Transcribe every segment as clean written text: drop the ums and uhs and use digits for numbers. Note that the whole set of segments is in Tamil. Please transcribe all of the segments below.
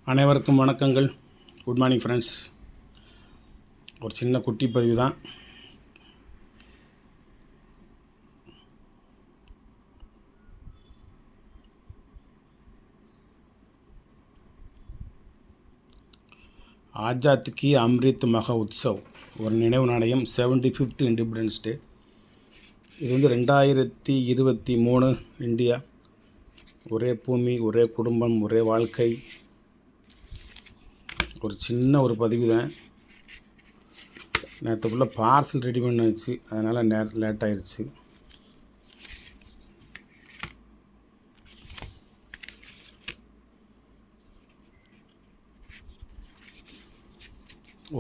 அனைவருக்கும் வணக்கங்கள். Good morning friends. ஒரு சின்ன குட்டி பதிவு தான். ஆஜாத் கி அம்ரித் மஹா உத்சவ் ஒரு நினைவு நாணயம் 75th இண்டிபெண்டன்ஸ் டே. இது 2023 இந்தியா. ஒரே பூமி, ஒரே குடும்பம், ஒரே வாழ்க்கை. ஒரு சின்ன ஒரு பதிவு தான். நேற்றுக்குள்ளே பார்சல் ரெடி பண்ண வச்சு, அதனால் லேட் ஆயிடுச்சு.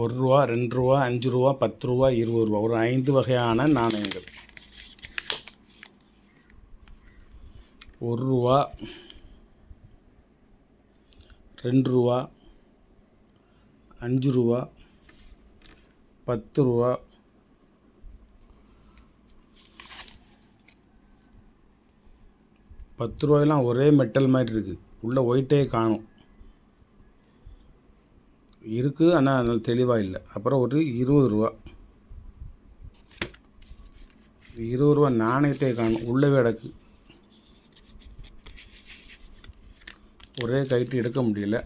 ₹1, ₹2, ₹5, ₹10, ₹20 ஒரு 5 வகையான நாணயங்கள். ₹1, ₹2, ₹5, ₹10. ₹10 ஒரே மெட்டல் மாதிரி இருக்குது. உள்ளே ஒயிட்டே காணும் இருக்குது, ஆனால் அதனால் தெளிவாக இல்லை. அப்புறம் ஒரு ₹20 நாணயத்தை காணும், உள்ளவே கிடக்கு. ஒரே கைட்டு எடுக்க முடியல.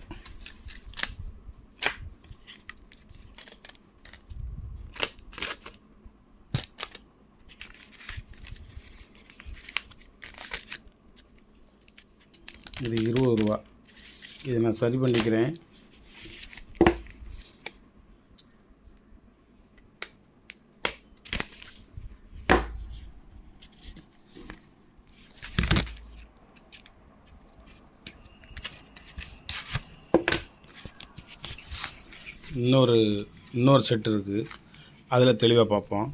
இது ₹20. இதை நான் சரி பண்ணிக்கிறேன். இன்னொரு செட் இருக்குது, அதில் தெளிவாக பார்ப்போம்.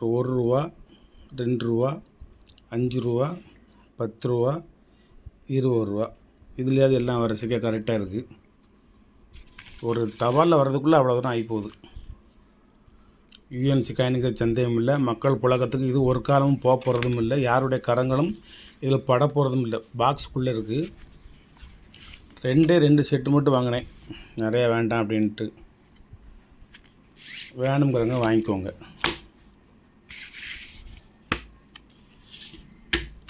₹1, ₹2, ₹5, ₹10, ₹20. இதுலேயாவது எல்லாம் வரிசைக்காக கரெக்டாக இருக்குது. ஒரு தபாலில் வர்றதுக்குள்ளே அவ்வளோ தூரம் ஆகிப்போகுது. யூஎன்சி காயினுக்கு சந்தேகம் இல்லை. மக்கள் புழக்கத்துக்கு இது ஒரு காலமும் போக போகிறதும் இல்லை. யாருடைய கரங்களும் இதில் பட போகிறதும் இல்லை. பாக்ஸுக்குள்ளே இருக்குது. 2 செட்டு மட்டும் வாங்கினேன், நிறையா வேண்டாம் அப்படின்ட்டு. வேணுங்கிறவங்க வாங்கிக்கோங்க.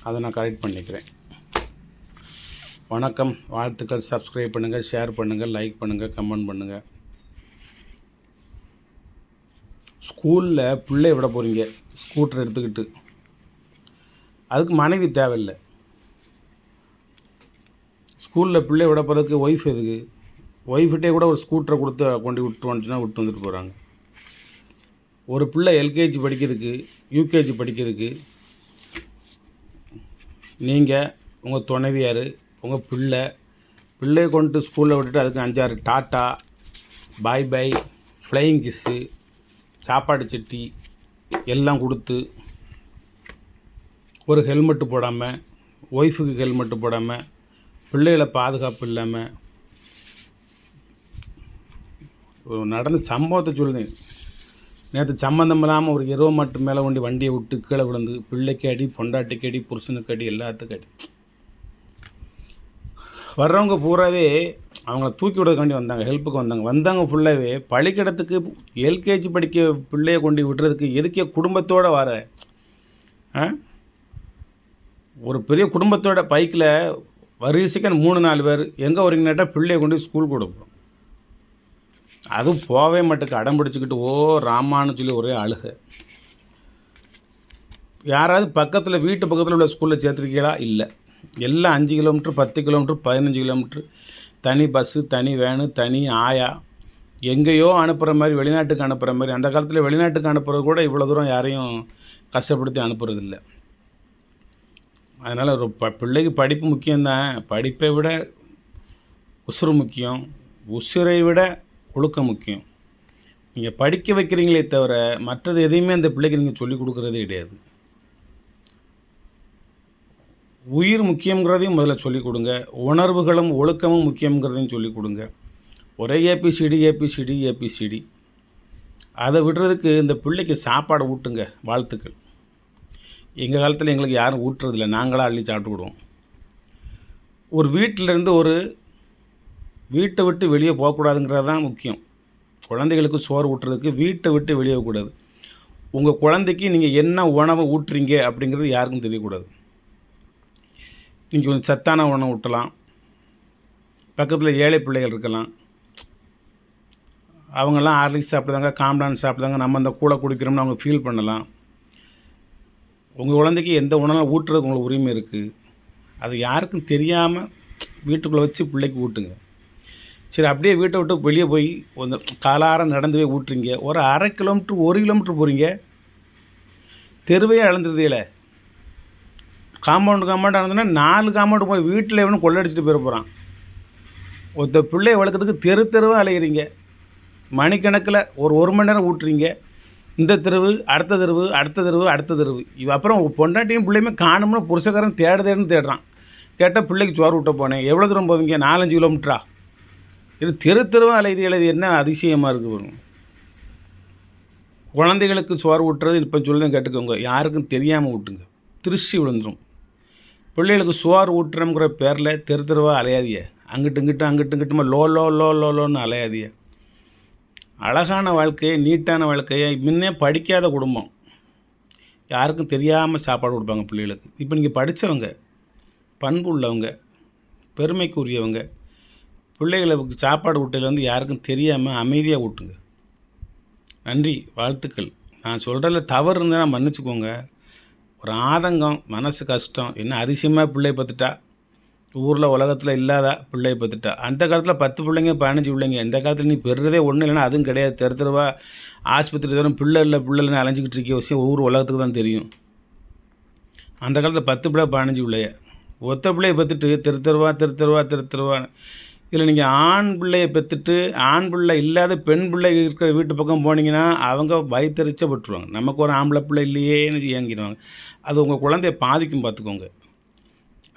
அதை நான் கரெக்ட் பண்ணிக்கிறேன். வணக்கம், வாழ்த்துக்கள். சப்ஸ்கிரைப் பண்ணுங்கள், ஷேர் பண்ணுங்கள், லைக் பண்ணுங்கள், கமெண்ட் பண்ணுங்கள். ஸ்கூலில் பிள்ளை விட போகிறீங்க ஸ்கூட்டர் எடுத்துக்கிட்டு, அதுக்கு மனைவி தேவையில்லை. ஸ்கூலில் பிள்ளை விட போகிறதுக்கு ஒய்ஃப் எதுக்கு? ஒய்ஃப்கிட்டே கூட ஒரு ஸ்கூட்டரை கொடுத்து கொண்டு விட்டு வந்துச்சுன்னா விட்டு வந்துட்டு போகிறாங்க. ஒரு பிள்ளை எல்கேஜி படிக்கிறதுக்கு, யூகேஜி படிக்கிறதுக்கு நீங்கள், உங்கள் துணைவியார், உங்கள் பிள்ளையை கொண்டு ஸ்கூலில் விட்டுட்டு அதுக்கு 5-6 டாட்டா, பாய் பாய், ஃப்ளையிங் கிஸ்ஸு, சாப்பாடு சட்டி எல்லாம் கொடுத்து, ஒரு ஹெல்மெட்டு போடாமல், ஒய்ஃபுக்கு ஹெல்மெட்டு போடாமல், பிள்ளைகளை பாதுகாப்பு இல்லாமல் நடந்த சம்பவத்தை சொல்லுங்க. நேற்று சம்மந்தம் இல்லாமல் ஒரு 20 மட்டும் மேலே கொண்டு வண்டியை விட்டு கீழே விழுந்து, பிள்ளைக்கு அடி, பொண்டாட்டிக்கு அடி, புருஷனுக்கு அடி, எல்லாத்துக்கும் அடி. வர்றவங்க பூராவே அவங்கள தூக்கி விடுறதுக்காண்டி வந்தாங்க, ஹெல்ப்புக்கு வந்தாங்க ஃபுல்லாகவே பள்ளிக்கூடத்துக்கு எல்கேஜி படிக்க பிள்ளையை கொண்டு விடுறதுக்கு எதுக்கே குடும்பத்தோடு வர? ஒரு பெரிய குடும்பத்தோட பைக்கில் வரிசைக்கு 3-4 பேர் எங்கே வரீங்கன்னாட்டா பிள்ளையை கொண்டு ஸ்கூல் கொடுப்போம். அதுவும் போகவே மாட்டேக்கு அடம் பிடிச்சிக்கிட்டு ராமான்னு சொல்லி ஒரே அழுக. யாராவது பக்கத்தில், வீட்டு பக்கத்தில் உள்ள ஸ்கூலில் சேர்த்துருக்கீங்களா? இல்லை. எல்லாம் 5 கிலோமீட்டர், 10 கிலோமீட்டர், 15 கிலோமீட்டர், தனி பஸ்ஸு, தனி வேனு, தனி ஆயா, எங்கேயோ அனுப்புகிற மாதிரி, வெளிநாட்டுக்கு அனுப்புகிற மாதிரி. அந்த காலத்தில் வெளிநாட்டுக்கு அனுப்புகிறது கூட இவ்வளோ தூரம் யாரையும் கஷ்டப்படுத்தி அனுப்புறதில்லை. அதனால் ஒரு பிள்ளைக்கு படிப்பு முக்கியம்தான். படிப்பை விட உசுறு முக்கியம், உசுரை விட ஒழுக்கம் முக்கியம். நீங்கள் படிக்க வைக்கிறீங்களே தவிர மற்றது எதையுமே அந்த பிள்ளைக்கு நீங்கள் சொல்லிக் கொடுக்குறதே கிடையாது. உயிர் முக்கியங்கிறதையும் முதல்ல சொல்லிக் கொடுங்க. உணர்வுகளும் ஒழுக்கமும் முக்கியங்கிறதையும் சொல்லிக் கொடுங்க. ஒரே ஏபிசிடி அதை விடுறதுக்கு இந்த பிள்ளைக்கு சாப்பாடை ஊட்டுங்க. வாழ்த்துக்கள். எங்கள் காலத்தில் எங்களுக்கு யாரும் ஊட்டுறதில்லை, நாங்களாக அள்ளி சாப்பிட்டுக்கிடுவோம். ஒரு வீட்டிலேருந்து வீட்டை விட்டு வெளியே போகக்கூடாதுங்கிறது தான் முக்கியம். குழந்தைகளுக்கு சோறு ஊட்டுறதுக்கு வீட்டை விட்டு வெளியே போகக்கூடாது. உங்கள் குழந்தைக்கு நீங்கள் என்ன உணவை ஊட்டுறீங்க அப்படிங்கிறது யாருக்கும் தெரியக்கூடாது. நீங்கள் கொஞ்சம் சத்தான உணவு ஊட்டலாம். பக்கத்தில் ஏழை பிள்ளைகள் இருக்கலாம், அவங்கெல்லாம் ஹார்லிக்ஸ் சாப்பிடுதாங்க, காம்ப்ளான் சாப்பிடுதாங்க, நம்ம அந்த கூட குடிக்கிறோம்னு அவங்க ஃபீல் பண்ணலாம். உங்கள் குழந்தைக்கு எந்த உணவை ஊட்டுறதுக்கு உங்களுக்கு உரிமை இருக்குது. அது யாருக்கும் தெரியாமல் வீட்டுக்குள்ளே வச்சு பிள்ளைக்கு ஊட்டுங்க. சரி, அப்படியே வீட்டை விட்டு வெளியே போய் கொஞ்சம் காலார நடந்து போய் ஊட்டுறீங்க. ஒரு 1/2 கிலோமீட்ரு 1 கிலோமீட்ரு போகிறீங்க, தெருவையே இழந்துருதீல. காம்பவுண்டாக இருந்ததுன்னா 4 காம்பவுண்டு போய் வீட்டில் எவனும் கொள்ளடிச்சிட்டு போயிட போகிறான். ஒருத்த பிள்ளையை வளர்க்குறதுக்கு தெருவாக அலைகிறீங்க. மணிக்கணக்கில் ஒரு மணி நேரம் ஊட்டுறீங்க. இந்த தெருவு, அடுத்த தெருவு, அடுத்த தெருவு, அடுத்த தெருவு. அப்புறம் பொண்டாட்டியும் பிள்ளையுமே காணும்னு புருஷக்காரன் தேடுன்னு தேடுறான். கேட்டால் பிள்ளைக்கு சோறு ஊட்ட போனேன். எவ்வளோ தூரம் போவீங்க? 4-5 கிலோமீட்டரா? இது தெருவாக அலையுது. என்ன அதிசயமாக இருக்குது பாருங்க. குழந்தைகளுக்கு சோறு ஊட்டுறது இப்போ சொல்லுதான் கேட்டுக்கோங்க. யாருக்கும் தெரியாமல் ஊட்டுங்க, திருஷ்டி விழுந்துடும். பிள்ளைகளுக்கு சோறு ஊட்டுறோங்கிற பேரில் தெருவாக அலையாதிய. அங்கிட்டுமா லோன்னு அலையாதிய. அழகான வாழ்க்கையை, நீட்டான வாழ்க்கையை, முன்னே படிக்காத குடும்பம் யாருக்கும் தெரியாமல் சாப்பாடு கொடுப்பாங்க பிள்ளைகளுக்கு. இப்போ நீங்கள் படித்தவங்க, பண்பு உள்ளவங்க, பெருமைக்குரியவங்க, பிள்ளைகளுக்கு சாப்பாடு ஊட்டையில் யாருக்கும் தெரியாமல் அமைதியாக ஊட்டுங்க. நன்றி, வாழ்த்துக்கள். நான் சொல்கிறதில்ல தவறு இருந்தால் மன்னிச்சுக்கோங்க. ஒரு ஆதங்கம், மனசு கஷ்டம். என்ன அதிசயமாக பிள்ளை பத்துட்டா, ஊரில் உலகத்தில் இல்லாத பிள்ளையை பத்துட்டா. அந்த காலத்தில் 10 பிள்ளைங்க 15 பிள்ளைங்க. இந்த காலத்தில் நீ பெறுறதே ஒன்றும் இல்லைன்னா அதுவும் கிடையாது. தெருவா ஆஸ்பத்திரி தூரம் பிள்ளை இல்லைன்னு அலைஞ்சிக்கிட்டு இருக்க விஷயம் ஊர் உலகத்துக்கு தான் தெரியும். அந்த காலத்தில் 10 பிள்ளை 15 பிள்ளைய ஒத்த பிள்ளையை பெற்றுட்டு தெருவா. இதில் நீங்கள் ஆண் பிள்ளையை பெற்றுட்டு ஆண் பிள்ளை இல்லாத பெண் பிள்ளை இருக்கிற வீட்டு பக்கம் போனீங்கன்னா அவங்க வயிற்றுச்சப்பட்டுருவாங்க. நமக்கு ஒரு ஆம்பளை பிள்ளை இல்லையேன்னு ஏங்கிடுவாங்க. அது உங்கள் குழந்தைய பாதிக்கும், பார்த்துக்கோங்க.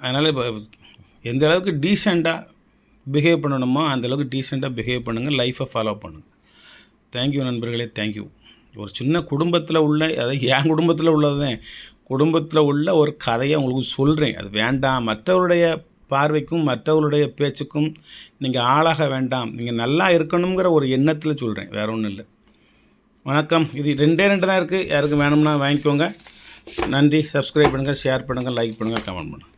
அதனால் இப்போ எந்த அளவுக்கு டீசெண்டாக பிஹேவ் பண்ணணுமோ அந்தளவுக்கு டீசெண்டாக பிஹேவ் பண்ணுங்கள். லைஃப்பை ஃபாலோ பண்ணுங்கள். தேங்க்யூ நண்பர்களே, தேங்க்யூ. ஒரு சின்ன குடும்பத்தில் உள்ள, அதாவது என் குடும்பத்தில் உள்ளது தான், குடும்பத்தில் உள்ள ஒரு கதையை உங்களுக்கு சொல்கிறேன். அது வேண்டாம், மற்றவருடைய பார்வைக்கும் மற்றவருடைய பேச்சுக்கும் நீங்கள் ஆளாக வேண்டாம். நீங்கள் நல்லா இருக்கணுங்கிற ஒரு எண்ணத்தில் சொல்கிறேன், வேறு ஒன்றும் இல்லை. வணக்கம். இது 2 தான் இருக்குது. யாருக்கும் வேணும்னா வாங்கிக்கோங்க. நன்றி. சப்ஸ்கிரைப் பண்ணுங்கள், ஷேர் பண்ணுங்கள், லைக் பண்ணுங்கள், கமெண்ட் பண்ணுங்கள்.